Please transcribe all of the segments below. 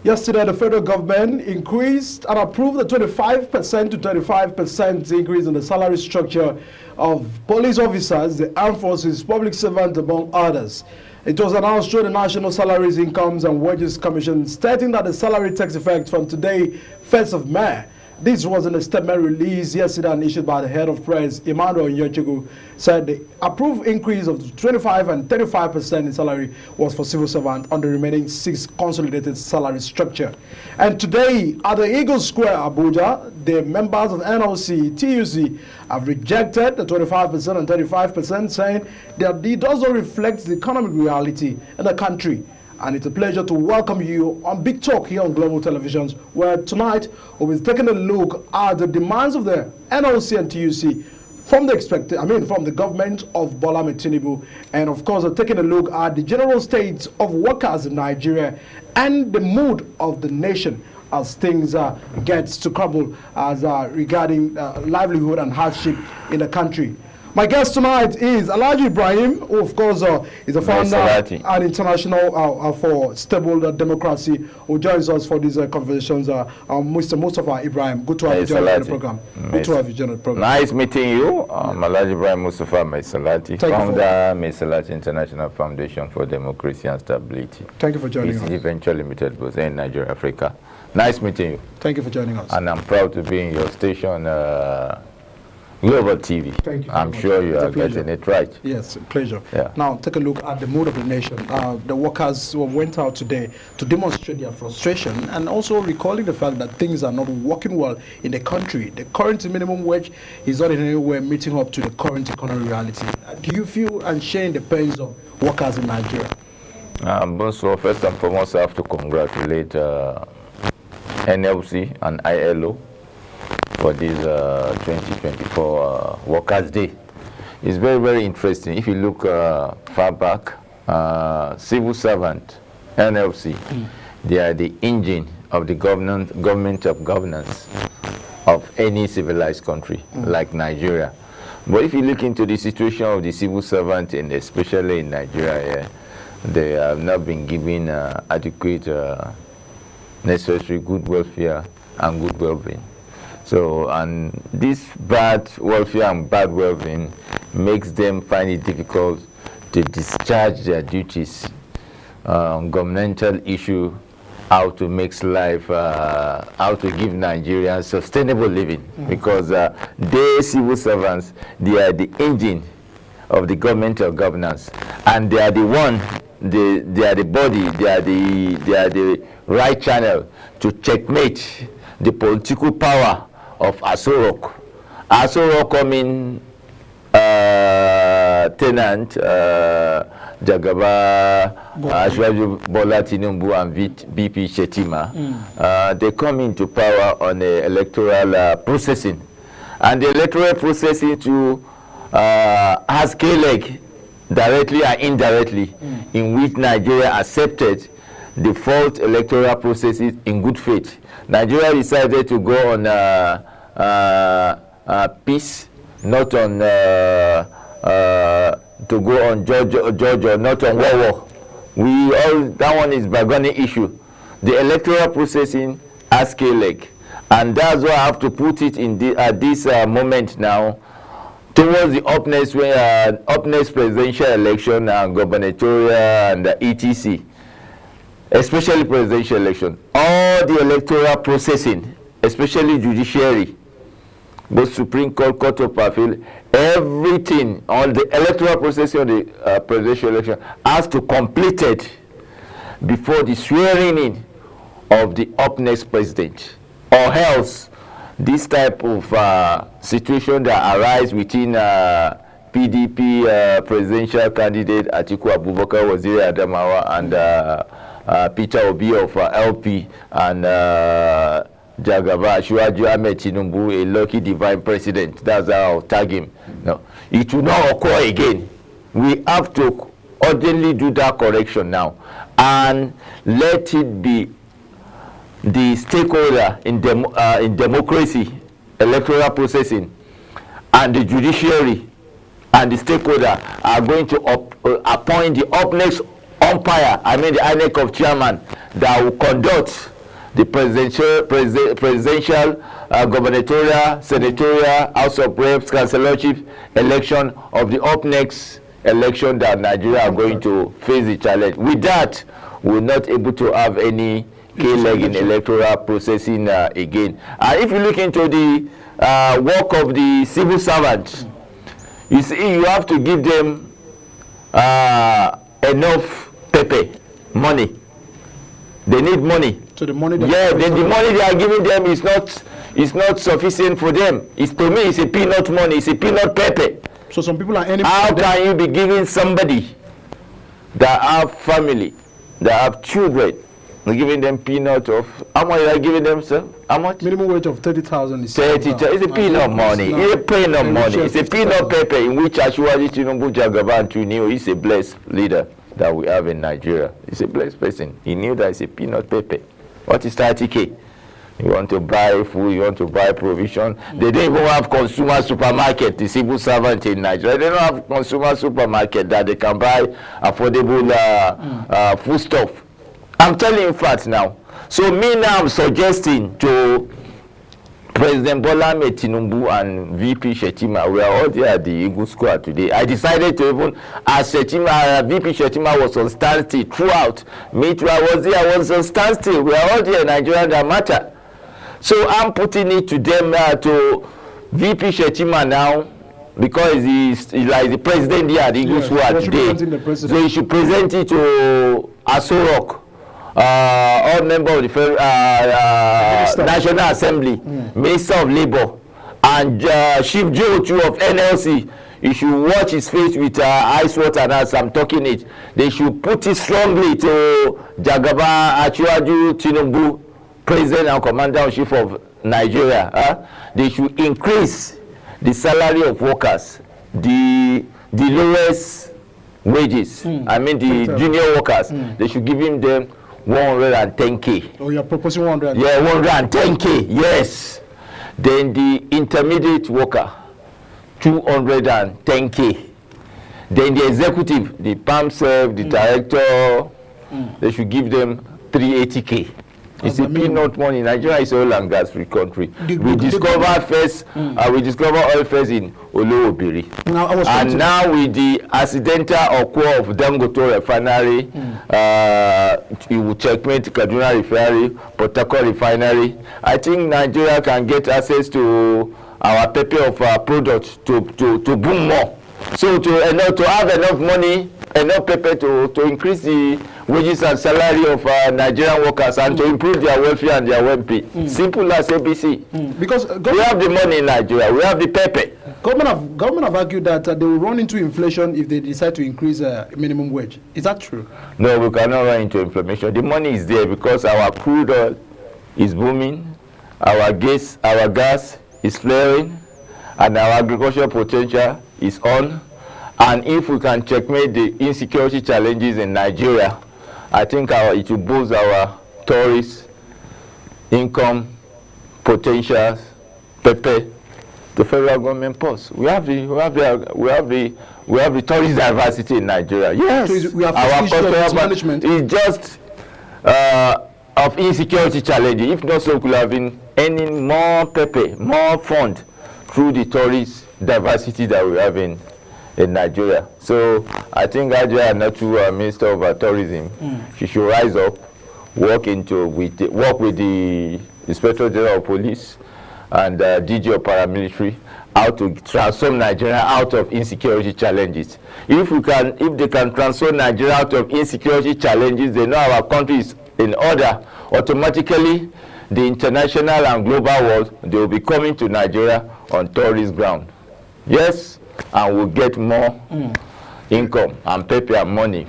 Yesterday, the federal government increased and approved the 25% to 35% increase in the salary structure of police officers, the armed forces, public servants, among others. It was announced through the National Salaries, Incomes and Wages Commission, stating that the salary takes effect from today, 1st of May. This was in a statement released yesterday and issued by the head of press, Emmanuel Nyochukwu, said the approved increase of 25 and 35% in salary was for civil servants on the remaining 6 consolidated salary structure. And today, at the Eagle Square, Abuja, the members of NLC, TUC have rejected the 25% and 35%, saying that it does not reflect the economic reality in the country. And it's a pleasure to welcome you on Big Talk here on Global Televisions, where tonight we'll be taking a look at the demands of the NLC and TUC from the government of Bola Ahmed Tinubu, and of course taking a look at the general state of workers in Nigeria and the mood of the nation as things get to crumble as regarding livelihood and hardship in the country. My guest tonight is Alhaji Ibrahim, who of course is a founder and international for stable democracy, who joins us for these conversations. Mr. Mustafa Ibrahim, good to have you join the program. Good to have you join the program. Nice meeting you. Alhaji Ibrahim Mustafa Maisalati, founder Maisalati International Foundation for Democracy and Stability. Thank you for joining us. Venture Limited, both in Nigeria, Africa. Nice meeting you. Thank you for joining us. And I'm proud to be in your station, Global TV. Thank you. I'm sure you are getting it right. Yes, a pleasure. Yeah. Now, take a look at the mood of the nation. The workers who went out today to demonstrate their frustration and also recalling the fact that things are not working well in the country. The current minimum wage is not in any way meeting up to the current economic reality. Do you feel and share in the pains of workers in Nigeria? So first and foremost, I have to congratulate NLC and ILO for this 2024 Workers' Day. It's very, very interesting. If you look far back, civil servant, NLC, they are the engine of the government of governance of any civilized country like Nigeria. But if you look into the situation of the civil servant, and especially in Nigeria, they have not been given adequate necessary good welfare and good well-being. So, and this bad welfare and bad well-being makes them find it difficult to discharge their duties on governmental issue, how to make life, how to give Nigerians sustainable living. Because they, civil servants, they are the engine of the government of governance, and they are the one, they are the body, they are the right channel to checkmate the political power of Aso Rock. Aso Rock coming tenant Jagaba, Ashwaju Bola Tinubu and BP Shetima. They come into power on the electoral processing, and the electoral processing to has K-leg directly or indirectly, in which Nigeria accepted the false electoral processes in good faith. Nigeria decided to go on peace, not on to go on Georgia, not on war. That one is bargaining issue. The electoral processing has K-leg, and that's why I have to put it in at this moment now, towards the upnext presidential election and gubernatorial and etc. Especially presidential election, all the electoral processing, especially judiciary, both Supreme Court, Court of Appeal, everything on the electoral processing of the presidential election has to complete it before the swearing in of the up-next president, or else this type of situation that arise within PDP presidential candidate Atiku Abubakar, Waziri Adamawa, and Peter Obi of LP, and Jagaba Ashwaju Ahmed Tinubu, a lucky divine president. That's how I'll tag him. No, it will not occur again. We have to urgently do that correction now, and let it be the stakeholder in democracy, electoral processing, and the judiciary and the stakeholder are going to appoint the up-next umpire, I mean the INEC of chairman, that will conduct the presidential, gubernatorial, senatorial, House of Reps, councillorship election of the up next election that Nigeria are going to face the challenge. With that, we're not able to have any K-leg in electoral processing again. If you look into the work of the civil servants, you see, you have to give them enough money. They need money. So the money, the money they are giving them is not sufficient for them. To me, it's a peanut money. It's a peanut pepper. So some people are earning. How can you be giving somebody that have family, that have children, giving them peanut of how much are giving them, sir? How much? Minimum wage of 30,000 is 30. It's a peanut money. It's a peanut money. It's a peanut pepper in which Asiwaju Tinubu Jagaban knew he's a blessed leader that we have in Nigeria. He's a blessed person. He knew that it's a peanut pepper. What is 30K? You want to buy food, you want to buy provision. They don't even have consumer supermarket, the civil servant in Nigeria. They don't have consumer supermarket that they can buy affordable food stuff. I'm telling you facts now. So me now, I'm suggesting to President Bola Ahmed Tinubu and VP Shettima, we are all there at the Eagle Square today. I decided to even, as Shettima, VP Shettima was on standstill throughout. Me too, I was on standstill. We are all there in Nigeria that matter. So I'm putting it to them to VP Shettima now, because he's like the president here at the Eagle Square today. So he should present it to Aso Rock. All members of the National Assembly, Minister of Labour, and Chief Joe of NLC. You should watch his face with ice water, and as I'm talking it, they should put it strongly to Jagaban Asiwaju Tinubu, President and Commander-in-Chief of Nigeria. They should increase the salary of workers, the lowest wages. I mean the junior workers. They should give them 110K. Oh, you're proposing 110K? Yeah, 110K, yes. Then the intermediate worker, 210K. Then the executive, the PAMSEF, the director, they should give them 380K. It's a peanut money. Nigeria is oil and gas free country. We discover oil first in Olowobiri. Now with the accidental occur of Dangote refinery, it will checkmate Kaduna refinery, Port Harcourt refinery. I think Nigeria can get access to our pepper of our products to boom more. So to have enough money, enough pepper to increase the wages and salary of Nigerian workers and to improve their welfare and their well-being. Simple as ABC. Because we have the money in Nigeria, we have the pepper. Government have argued that they will run into inflation if they decide to increase minimum wage. Is that true? No, we cannot run into inflation. The money is there because our crude oil is booming, our gas is flaring, and our agricultural potential is on. And if we can checkmate the insecurity challenges in Nigeria, I think it will boost our tourist income potentials, pepper, the federal government pulse. We have the tourist diversity in Nigeria. Yes, so we have our cultural management is just of insecurity challenges. If not so, we could have been earning more pepper, more fund through the tourist diversity that we have in Nigeria. So I think Adria Anatu, Minister of Tourism, she should rise up, work with the Inspector General of Police and DG of Paramilitary, how to transform Nigeria out of insecurity challenges. If they can transform Nigeria out of insecurity challenges, they know our country is in order. Automatically, the international and global world, they will be coming to Nigeria on tourist ground. Yes, and we'll get more income and pepper and money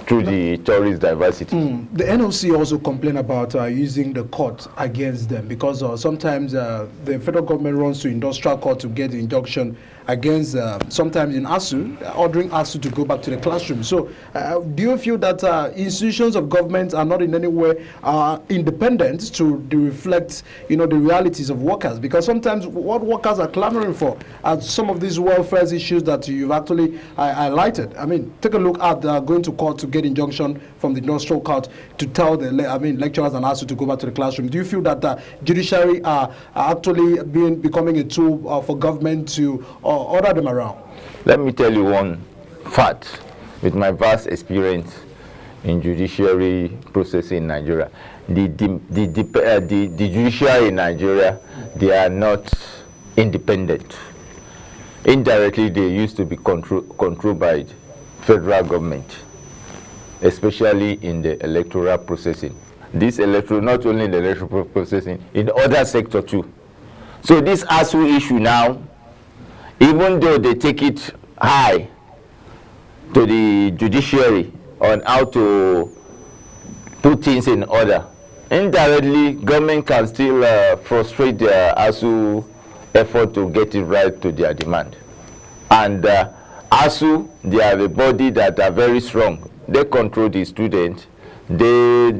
through the tourist diversity. The NLC also complain about using the court against them because sometimes the federal government runs to industrial court to get the injunction against sometimes in ASU, ordering ASU to go back to the classroom. So do you feel that institutions of government are not in any way independent to reflect, the realities of workers? Because sometimes what workers are clamoring for are some of these welfare issues that you've actually highlighted. I mean, take a look at going to court to get injunction from the industrial court to tell the lecturers and ASU to go back to the classroom. Do you feel that judiciary are actually becoming a tool for government to order them around? Let me tell you one fact. With my vast experience in judiciary processing in Nigeria, the judiciary in Nigeria, they are not independent. Indirectly, they used to be controlled by federal government, especially in the electoral processing. This not only in the electoral processing, in other sector too. So this ASU issue now, even though they take it high to the judiciary on how to put things in order, indirectly government can still frustrate their ASU effort to get it right to their demand. And ASU, they are a body that are very strong. They control the student. They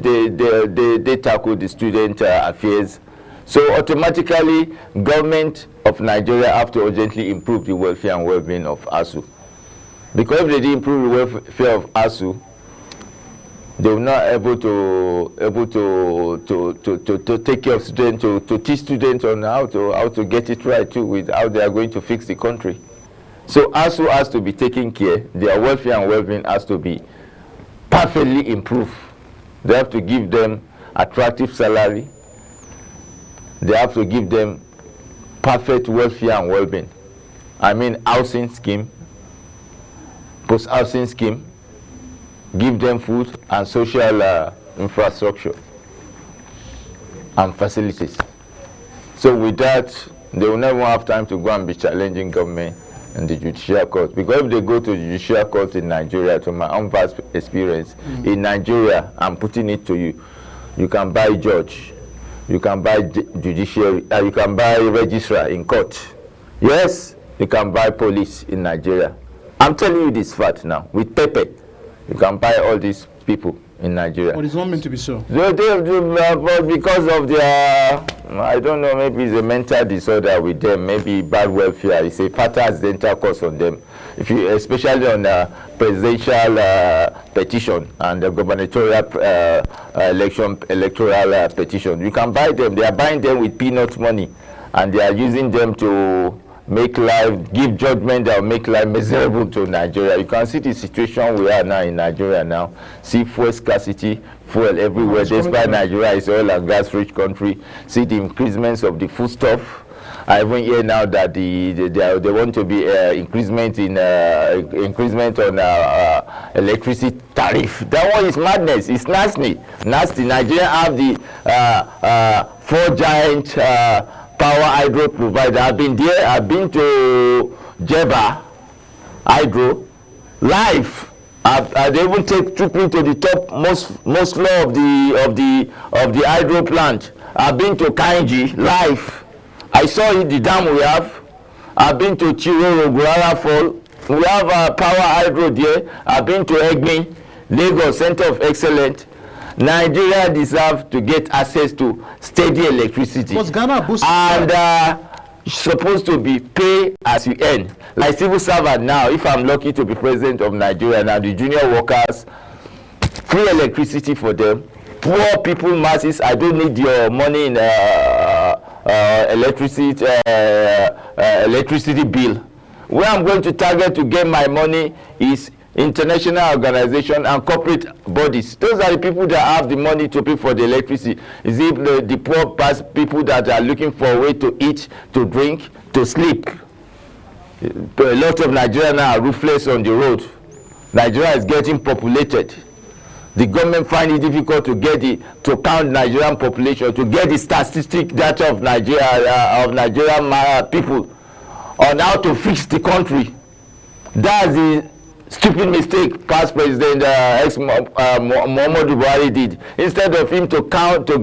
tackle the student affairs. So automatically, government of Nigeria have to urgently improve the welfare and well-being of ASU. Because if they didn't improve the welfare of ASU, they will not able to take care of students, to teach students on how to get it right too, with how they are going to fix the country. So ASU has to be taken care. Their welfare and well-being has to be perfectly improved. They have to give them attractive salary. They have to give them perfect welfare and well-being. I mean, housing scheme, post-housing scheme, give them food and social infrastructure and facilities. So with that, they will never have time to go and be challenging government in the judicial court. Because if they go to the judicial court in Nigeria, to my own vast experience, in Nigeria, I'm putting it to you, you can buy judge, you can buy judiciary, you can buy registrar in court. Yes, you can buy police in Nigeria. I'm telling you this fact now, with Pepe, you can buy all these people in Nigeria. But it's not meant to be so. But because of their, I don't know, maybe it's a mental disorder with them, maybe bad welfare, it's a fatal accidental cause on them. If you, especially on the presidential petition and the gubernatorial electoral petition, you can buy them. They are buying them with peanut money, and they are using them to give judgment that will make life miserable to Nigeria. You can see the situation we are now in Nigeria now. See fuel scarcity, fuel everywhere. Despite Nigeria is oil and gas rich country. See the increasements of the foodstuff. I even hear now that they want to be increasement on electricity tariff. That one is madness. It's nasty. Nigeria have the 4 giant power hydro provider. I've been there. I've been to Jeba Hydro live. They even took me to the top most floor of the hydro plant. I've been to Kainji live. I saw the dam we have. I've been to Chiroro Gurara Fall. We have a power hydro there. I've been to Egmi, Lagos Center of Excellence. Nigeria deserves to get access to steady electricity. And supposed to be pay as you earn. Like civil servant now, if I'm lucky to be president of Nigeria now, the junior workers, free electricity for them. Poor people masses, I don't need your money in electricity bill. Where I'm going to target to get my money is international organization and corporate bodies. Those are the people that have the money to pay for the electricity. Is it the poor people that are looking for a way to eat, to drink, to sleep? A lot of Nigerians are roofless on the road. Nigeria is getting populated. The government find it difficult to count Nigerian population, to get the statistic data of Nigerian people on how to fix the country. That's the stupid mistake past president Muhammadu Buhari did. Instead of him to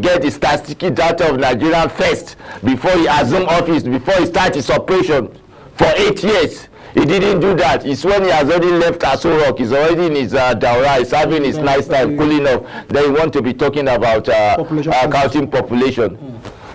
get the statistical data of Nigeria first before he assume office, before he start his operation for 8 years. He didn't do that. It's when he has already left Aso Rock. He's already in his Daura. He's having his nice time, cooling off. Then he want to be talking about counting population.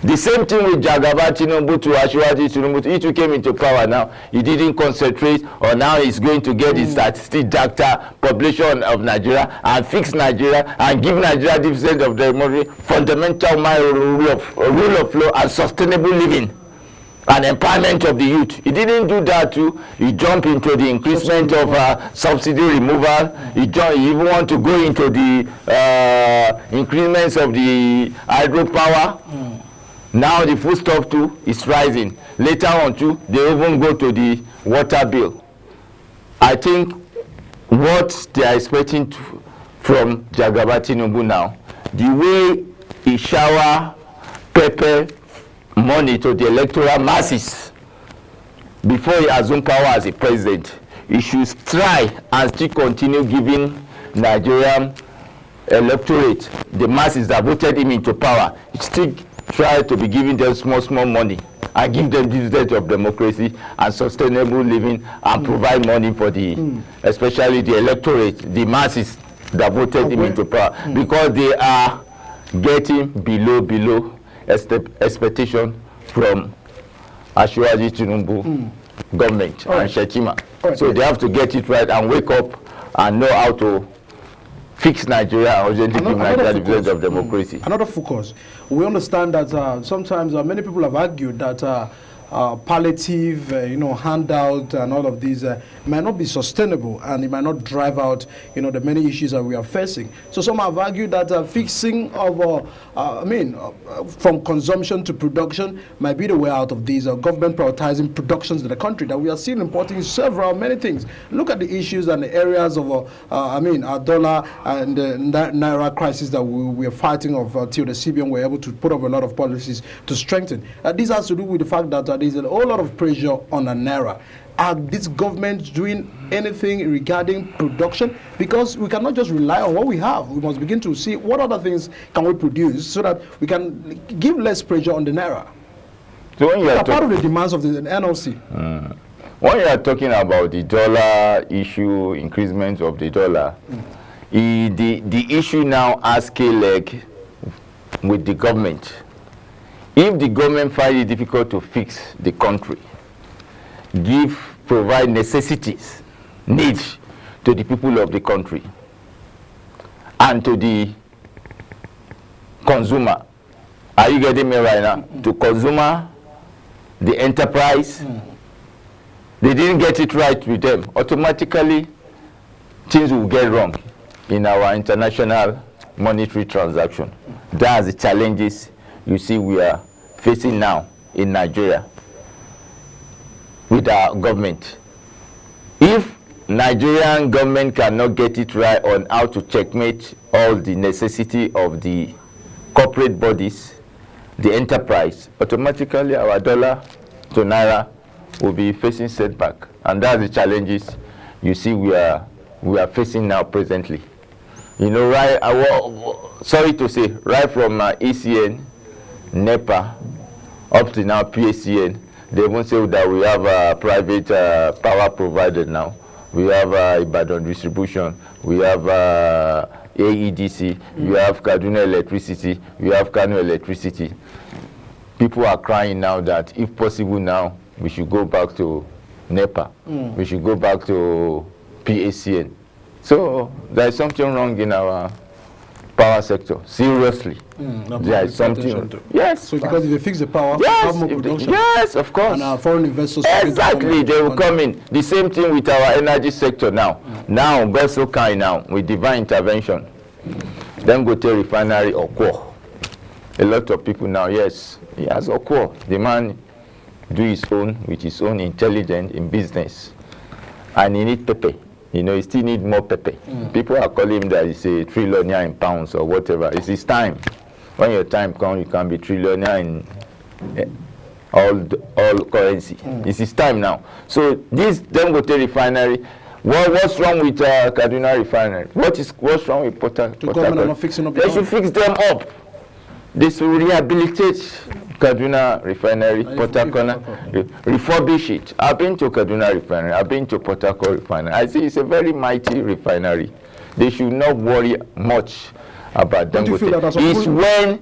The same thing with Jagaba Tinubu to Asiwaju Tinubu. He too came into power now. He didn't concentrate on how he's going to get the statistic data population of Nigeria and fix Nigeria and give Nigeria the percent of democracy, fundamental rule of law and sustainable living and empowerment of the youth. He didn't do that too. He jumped into the increasement of subsidy removal. He even want to go into the increments of the hydropower. Now the foodstuff too is rising. Later on too, they even go to the water bill. I think what they are expecting from Jagaba Tinubu now, the way he shower pepper money to the electoral masses before he assumed power as a president, he should try and still continue giving Nigerian electorate, the masses that voted him into power, still try to be giving them small money and give them dividend of democracy and sustainable living and provide money for the especially the electorate, the masses that voted him into power, because they are getting below expectation from Asiwaju Tinubu government and Shetima. So they have to get it right and wake up and know how to fix Nigeria and urgently give Nigeria the blessing of democracy. Another focus. We understand that sometimes many people have argued that palliative, handout and all of these might not be sustainable, and it might not drive out, the many issues that we are facing. So some have argued that fixing of, from consumption to production might be the way out of these government prioritizing productions in the country, that we are still importing many things. Look at the issues and the areas of, our dollar and the Naira crisis that we are fighting of till the CBN were able to put up a lot of policies to strengthen. This has to do with the fact that there's a whole lot of pressure on the Naira. Are these governments doing anything regarding production? Because we cannot just rely on what we have. We must begin to see what other things can we produce so that we can give less pressure on the Naira. So when you are part of the demands of the NLC. When you are talking about the dollar issue, increasement of the dollar, the issue now has scale leg with the government. If the government finds it difficult to fix the country, provide necessities, needs to the people of the country and to the consumer. Are you getting me right now? To consumer, the enterprise, they didn't get it right with them. Automatically, things will get wrong in our international monetary transaction. That's the challenges you see we are facing now in Nigeria with our government. If Nigerian government cannot get it right on how to checkmate all the necessity of the corporate bodies, the enterprise, automatically our dollar to Naira will be facing setback. And that's the challenges you see we are facing now presently. Sorry to say, right from ECN, NEPA, up to now PACN, they even say that we have a private power provider now. We have Ibadan Distribution, we have AEDC, we have Kaduna Electricity, we have Kano Electricity. People are crying now that if possible now, we should go back to NEPA. We should go back to PACN. So there is something wrong in our power sector, seriously. There is something. Yes. So because if they fix the power, yes, have more production. Yes, of course. And our foreign investors. Exactly, they will come in. The same thing with our energy sector now. Now, God so kind now, with divine intervention. Then go to refinery Okwo. A lot of people now, yes, he has Okwo. The man do his own, with his own intelligence in business. And he need pepper. He still need more pepper. People are calling him that he's a trillionaire in pounds or whatever. It's his time. When your time comes, you can be trillionaire in all currency. It's his time now. So this Dangote refinery, what's wrong with Kaduna refinery? What's wrong with Port Harcourt? The government are not fixing up. They should fix them up. They should rehabilitate Kaduna Refinery, Port Harcourt, refurbish it. I've been to Kaduna Refinery, I've been to Port Harcourt Refinery. I see it's a very mighty refinery. They should not worry much about Dangote. It's when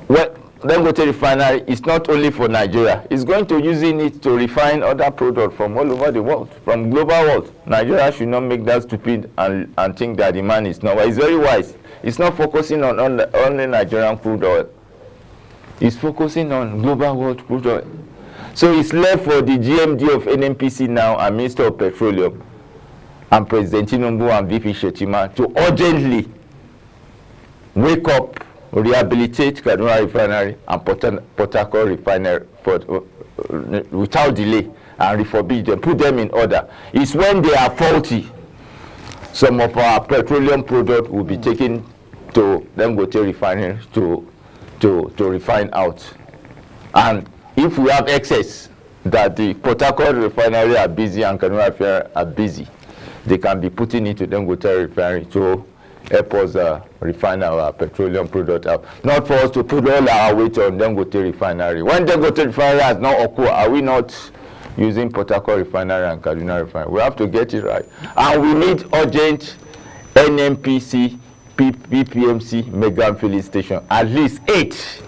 Dangote Refinery is not only for Nigeria. It's going to using it to refine other products from all over the world, from global world. Nigeria should not make that stupid and think that demand is not. It's very wise. It's not focusing on only Nigerian crude oil. It's focusing on global world crude oil. So it's left for the GMD of NNPC now and Minister of Petroleum and President Tinubu and VP Shettima to urgently wake up, rehabilitate Kaduna Refinery and Port Harcourt Refinery without delay and refurbish them, put them in order. It's when they are faulty, some of our petroleum products will be taken to Dangote Refinery to refine out. And if we have excess that the Port Harcourt Refinery are busy and Kaduna Refinery are busy, they can be putting into Dangote Refinery to help us refine our petroleum product out. Not for us to put all our weight on Dangote Refinery. When Dangote Refinery has not occurred, are we not using Port Harcourt Refinery and Kaduna Refinery? We have to get it right. And we need urgent NNPC, PPMC mega filling station, at least 8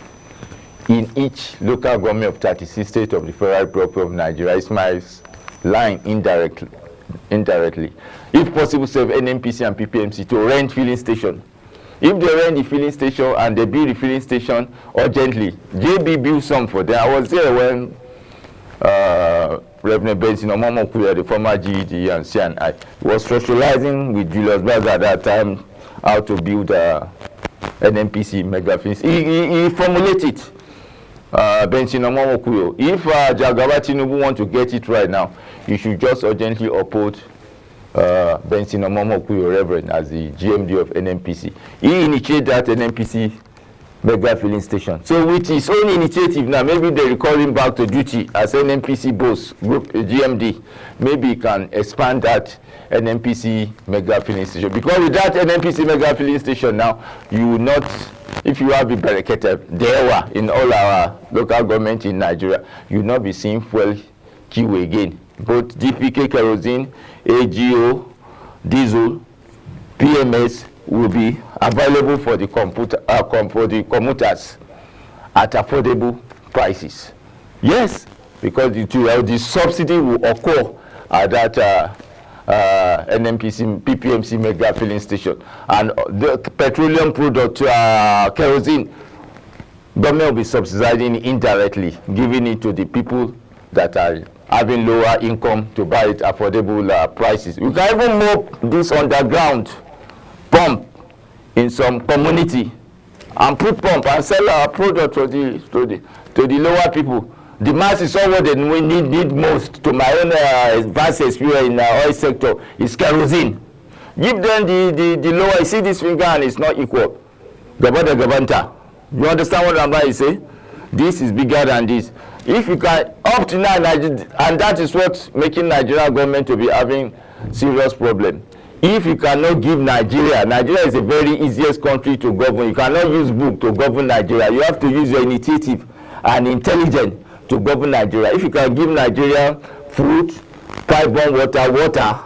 in each local government of 36 states of the Federal Republic of Nigeria. It's my line indirectly. If possible, save NNPC and PPMC to rent filling station. If they rent the filling station and they build the filling station urgently, JB built some for them. I was there when Reverend Benson Omomokuya, the former GED and CNI, was socializing with Julius Baza at that time how to build NNPC mega filling. He formulated Benson Omomokuya. If Jagawa Tinubu want to get it right now, you should just urgently uphold Benson Omomokuya, Reverend, as the GMD of NNPC. He initiated that NNPC mega filling station. So with his own initiative now, maybe they recall him back to duty as NNPC boss, group GMD. Maybe he can expand that NNPC mega filling station. Because with that NNPC mega filling station now, you will not, if you have been barricaded there in all our local government in Nigeria, you will not be seeing fuel queue again. Both DPK kerosene, AGO, diesel, PMS will be available for the commuters at affordable prices. Yes, because the subsidy will occur at that NNPC, PPMC mega filling station. And the petroleum product, kerosene, government will be subsidizing indirectly, giving it to the people that are having lower income to buy it affordable prices. We can even move this underground pump in some community and put pump and sell our product to the lower people. The mass is all what we need most. To my own vast experience in the oil sector is kerosene. Give them the lower. You see this finger and it's not equal. Gabanta. You understand what I'm trying to say? This is bigger than this. If you can, up to now, and that is what's making Nigeria government to be having serious problem. If you cannot give Nigeria is the very easiest country to govern. You cannot use book to govern Nigeria. You have to use your initiative and intelligence to govern Nigeria. If you can give Nigeria food, pipe-borne water,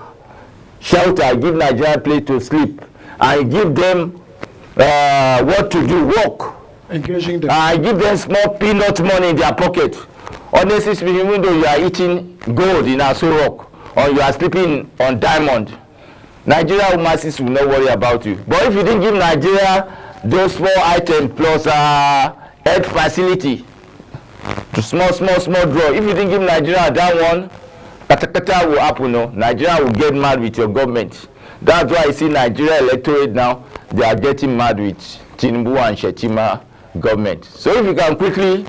shelter, give Nigeria a place to sleep, and give them what to do, work. Engaging them. I give them small peanut money in their pocket. Honestly speaking, even though you are eating gold in Aso Rock or you are sleeping on diamond, Nigeria masses will not worry about you. But if you didn't give Nigeria those 4 items plus health facility, to small draw, if you didn't give Nigeria that one, katakata will happen. No? Nigeria will get mad with your government. That's why I see Nigeria electorate now, they are getting mad with Tinubu and Shettima government. So if you can quickly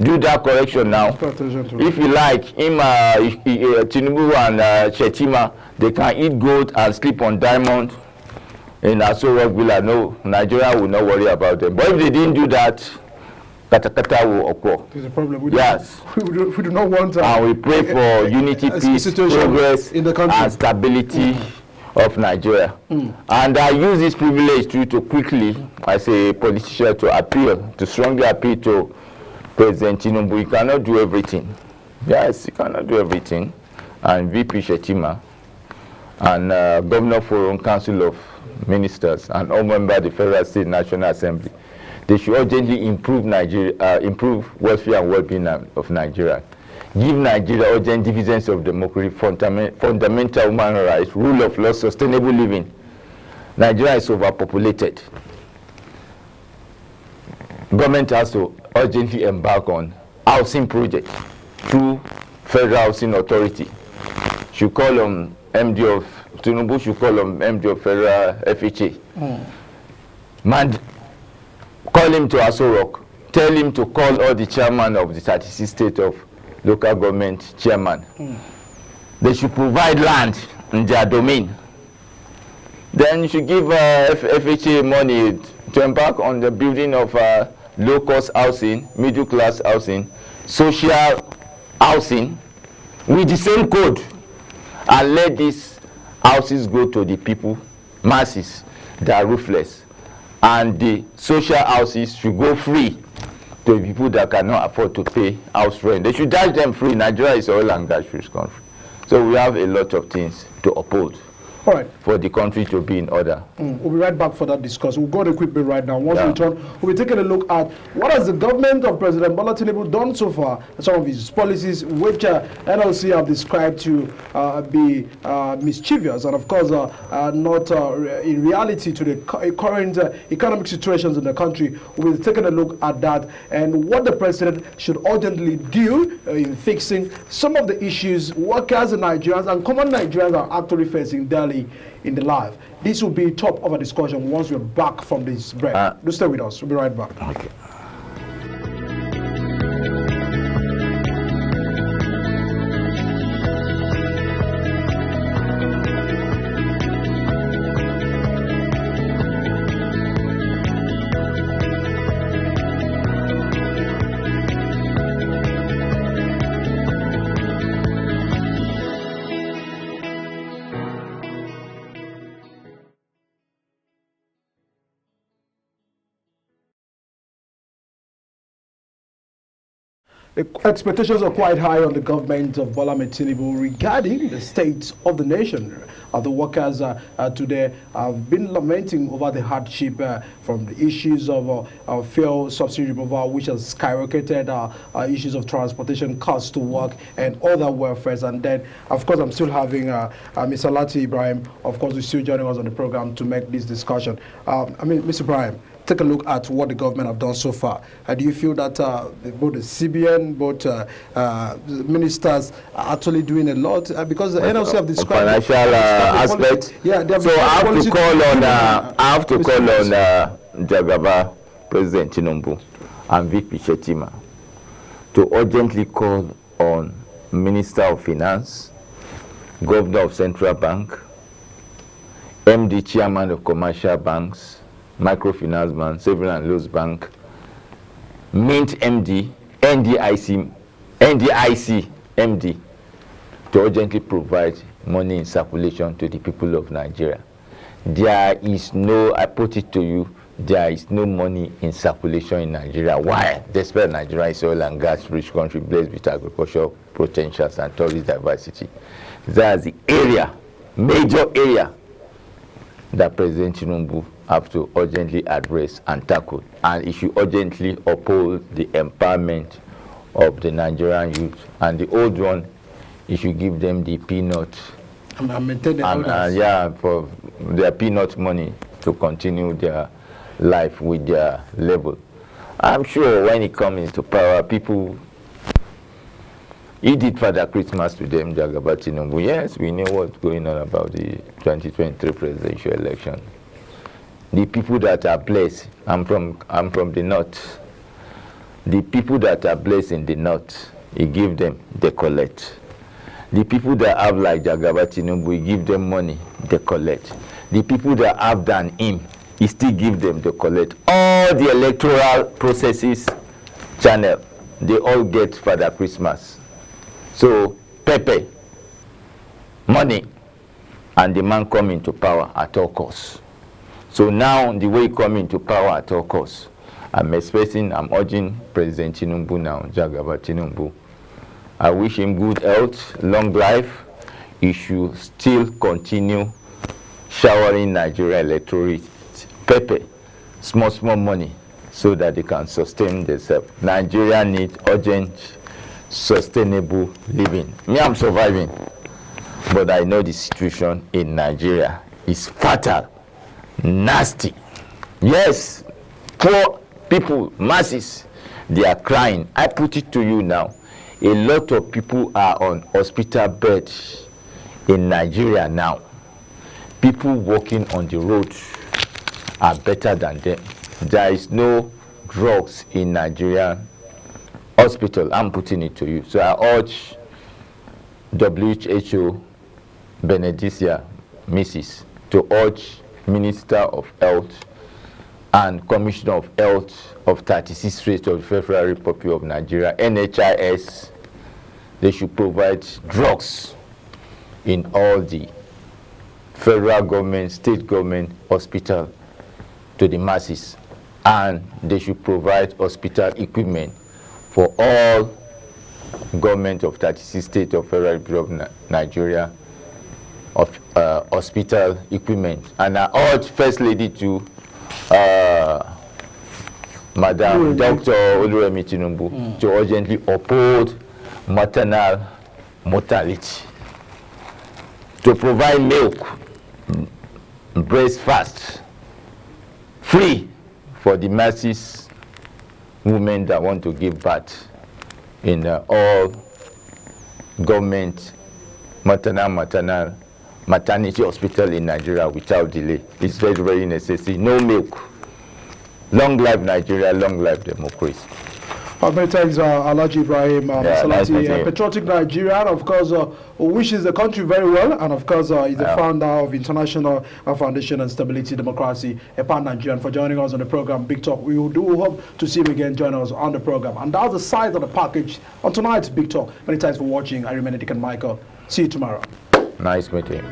do that correction now, if you like, Tinubu and Shettima, they can eat gold and sleep on diamond in Aso Rock Villa. No, Nigeria will not worry about them. But if they didn't do that, katakata will occur. There's a problem. Yes. We do not want and we pray for unity, peace, progress, in the country and stability of Nigeria. And I use this privilege to quickly, as a politician, to strongly appeal to President Tinubu. He cannot do everything. Yes, he cannot do everything. And VP Shetima and Governor Forum, Council of Ministers, and all members of the Federal State National Assembly, they should urgently improve improve welfare and well-being of Nigeria. Give Nigeria urgent dividends of democracy, fundamental human rights, rule of law, sustainable living. Nigeria is overpopulated. Government has to urgently embark on housing projects through Federal Housing Authority. Should call on MD of Tinubu, should call on MD of Federal FHA. Call him to Aso Rock. Tell him to call all the chairman of the 36 state of local government chairman. They should provide land in their domain. Then you should give FHA money to embark on the building of low-cost housing, middle-class housing, social housing with the same code, and let these houses go to the people, masses that are roofless, and the social houses should go free to the people that cannot afford to pay house rent. They should charge them free. Nigeria is oil and gas rich country, so we have a lot of things to uphold. All right. For the country to be in order. We'll be right back for that discussion. We'll go to a quick bit right now. Once we return, we'll be taking a look at what has the government of President Bola Tinubu done so far, some of his policies, which NLC have described to be mischievous and, of course, not in reality to the current economic situations in the country. We'll be taking a look at that and what the president should urgently do in fixing some of the issues workers and Nigerians and common Nigerians are actually facing daily in the life. This will be top of a discussion once we're back from this break. Do stay with us. We'll be right back. Okay. The expectations are quite high on the government of Bola Tinubu regarding the state of the nation. The workers today have been lamenting over the hardship from the issues of fuel subsidy removal, which has skyrocketed, issues of transportation costs to work and other welfares. And then, of course, I'm still having Mr. Lati Ibrahim, of course, who's still joining us on the program to make this discussion. Mr. Ibrahim, take a look at what the government have done so far. Do you feel that both the CBN, both ministers are actually doing a lot? Because the NLC have described financial aspect. Yeah, so I have to call on Jagaba, President Tinubu, and VP Shetima to urgently call on Minister of Finance, Governor of Central Bank, MD Chairman of Commercial Banks, Microfinance Bank, Savings and Loans Bank, Mint MD, NDIC MD, to urgently provide money in circulation to the people of Nigeria. There is no, I put it to you, there is no money in circulation in Nigeria. Why? Despite Nigeria is oil and gas rich country blessed with agricultural potentials and tourist diversity. That's the area, major area, that President Tinubu have to urgently address and tackle, and it should urgently uphold the empowerment of the Nigerian youth. And the old one, it should give them the peanut, for their peanut money to continue their life with their level. I'm sure when it comes into power, people, he did Father Christmas to them, Jagaba Tinubu. Yes, we know what's going on about the 2023 presidential election. The people that are blessed, I'm from the north. The people that are blessed in the north, he give them, they collect. The people that have like Jagaba Tinubu, he give them money, they collect. The people that have than him, he still give them, they collect. All the electoral processes channel, they all get Father Christmas. So, Pepe, money, and the man come into power at all costs. So now, the way he come into power at all costs, I'm urging President Tinubu now, Jagaba Tinubu. I wish him good health, long life. He should still continue showering Nigeria electorate pepper, small money, so that they can sustain themselves. Nigeria needs urgent, sustainable living. Me, I'm surviving, but I know the situation in Nigeria is fatal, nasty. Yes, poor people, masses, they are crying. I put it to you now. A lot of people are on hospital beds in Nigeria now. People walking on the road are better than them. There is no drugs in Nigerian hospital. I'm putting it to you. So I urge WHO, Benedicia, Mrs., to urge Minister of Health and Commissioner of Health of 36 states of the Federal Republic of Nigeria, NHIS, they should provide drugs in all the federal government, state government hospital to the masses, and they should provide hospital equipment for all government of 36 states of Federal Republic of Nigeria of hospital equipment. And I urge First Lady to Madam Dr. Oluremi Tinubu to urgently uphold maternal mortality, to provide milk, breastfast, free for the masses, women that want to give birth in all government maternity hospital in Nigeria without delay. It's very, very necessary. No milk. Long life Nigeria, long life democracy. Many thanks, Alhaji Ibrahim Salati, patriotic Nigerian, of course, who wishes the country very well, and of course, is the founder of International Foundation and Stability Democracy, a pan-Nigerian, for joining us on the program, Big Talk. We do hope to see him again join us on the program. And that's the size of the package on tonight's Big Talk. Many thanks for watching. I remain Dick and Michael. See you tomorrow. Nice meeting.